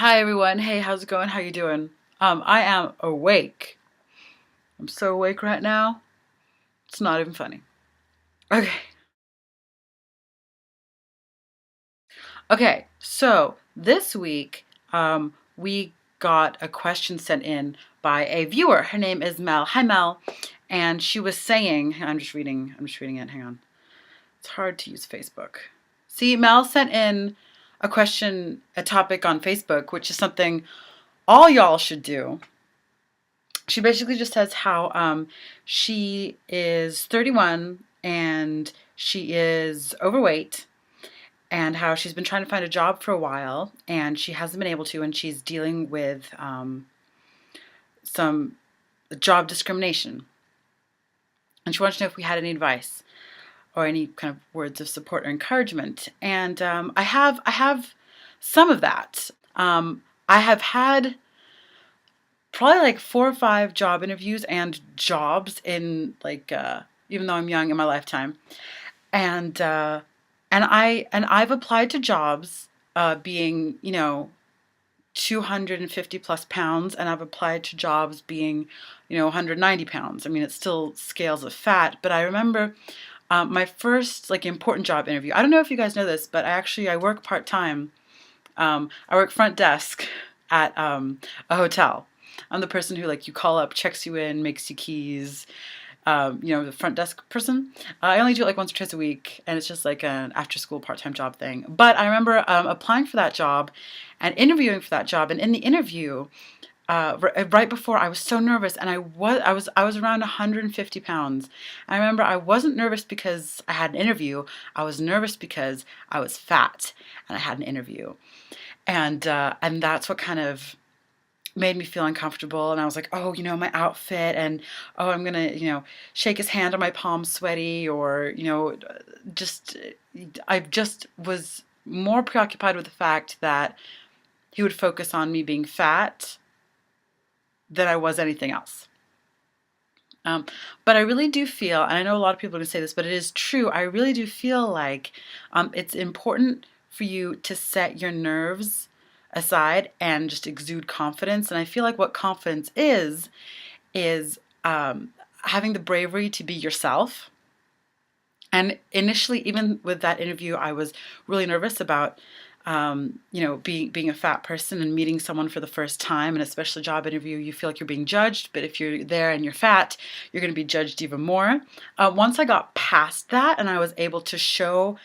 Hi everyone. Hey, how's it going? How you doing? I am awake. I'm so awake right now. It's not even funny. Okay. Okay. So this week, we got a question sent in by a viewer. Her name is Mel. Hi Mel. And she was saying, I'm just reading it. Hang on. It's hard to use Facebook. See, Mel sent in a question, a topic on Facebook, which is something all y'all should do. She basically just says how she is 31 and she is overweight, and how she's been trying to find a job for a while and she hasn't been able to, and she's dealing with some job discrimination. And she wanted to know if we had any advice or any kind of words of support or encouragement. And I have some of that. I have had probably like 4 or 5 job interviews and jobs in even though I'm young, in my lifetime. And I've applied to jobs being 250 plus pounds, and I've applied to jobs being 190 pounds. I mean, it's still scales of fat, but I remember my first like important job interview. I don't know if you guys know this, but I work part-time. I work front desk at a hotel. I'm the person who, like, you call up, checks you in, makes you keys. The front desk person. I only do it like once or twice a week, and it's just like an after-school part-time job thing. But I remember applying for that job and interviewing for that job. And in the interview, right before, I was so nervous, and I was around 150 pounds. I remember I wasn't nervous because I had an interview. I was nervous because I was fat and I had an interview, and that's what kind of made me feel uncomfortable. And I was like, oh, my outfit, and oh, I'm gonna, shake his hand on my palm sweaty, or just I just was more preoccupied with the fact that he would focus on me being fat than I was anything else. Um, but I really do feel, and I know a lot of people are going to say this, but it is true. I really do feel like it's important for you to set your nerves aside and just exude confidence. And I feel like what confidence is having the bravery to be yourself. And initially, even with that interview, I was really nervous about, being a fat person and meeting someone for the first time, and especially a job interview, you feel like you're being judged. But if you're there and you're fat, you're going to be judged even more. Once I got past that and I was able to show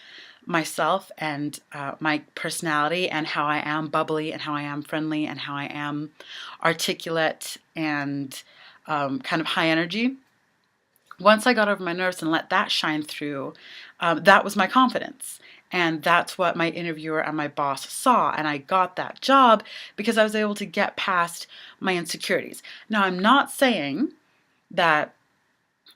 myself and my personality and how I am bubbly and how I am friendly and how I am articulate and kind of high energy, once I got over my nerves and let that shine through, that was my confidence. And that's what my interviewer and my boss saw. And I got that job because I was able to get past my insecurities. Now, I'm not saying that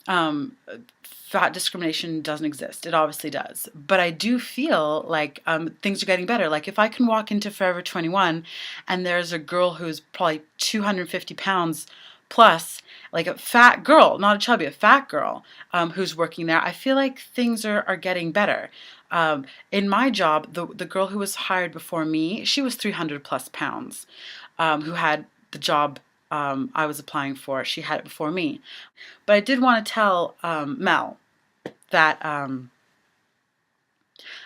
um, fat discrimination doesn't exist. It obviously does. But I do feel like things are getting better. Like, if I can walk into Forever 21 and there's a girl who's probably 250 pounds plus, like a fat girl, not a chubby, a fat girl who's working there, I feel like things are getting better. In my job, the girl who was hired before me, she was 300 plus pounds, who had the job I was applying for. She had it before me. But I did want to tell Mel that I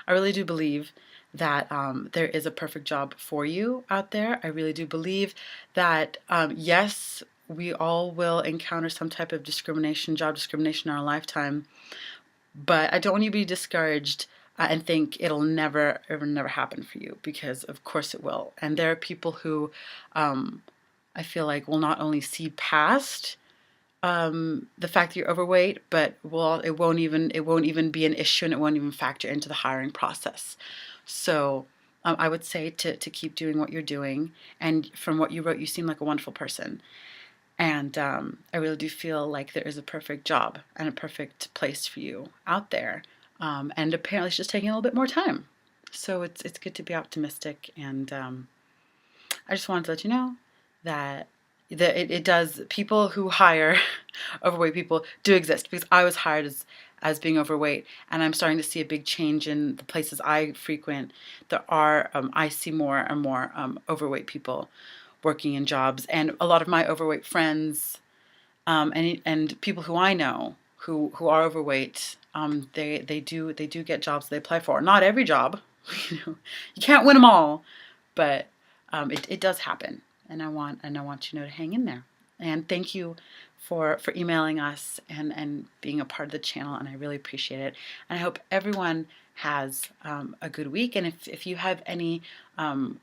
really do believe that there is a perfect job for you out there. I really do believe that, yes, we all will encounter some type of discrimination, job discrimination in our lifetime, but I don't want you to be discouraged and think it'll never, ever, never happen for you, because of course it will. And there are people who I feel like will not only see past the fact that you're overweight, but it won't even be an issue, and it won't even factor into the hiring process. So I would say to keep doing what you're doing. And from what you wrote, you seem like a wonderful person. And I really do feel like there is a perfect job and a perfect place for you out there. And apparently it's just taking a little bit more time. So it's good to be optimistic. And I just wanted to let you know that it does, people who hire overweight people do exist, because I was hired as being overweight, and I'm starting to see a big change in the places I frequent. I see more and more overweight people working in jobs, and a lot of my overweight friends and people who I know who are overweight, they do get jobs they apply for. Not every job, you can't win them all, but it does happen, and I want you to hang in there. And thank you for emailing us and being a part of the channel, and I really appreciate it. And I hope everyone has a good week. And if you have any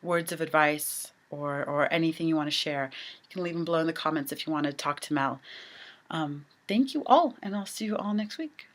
words of advice or anything you want to share, you can leave them below in the comments if you want to talk to Mel. Thank you all, and I'll see you all next week.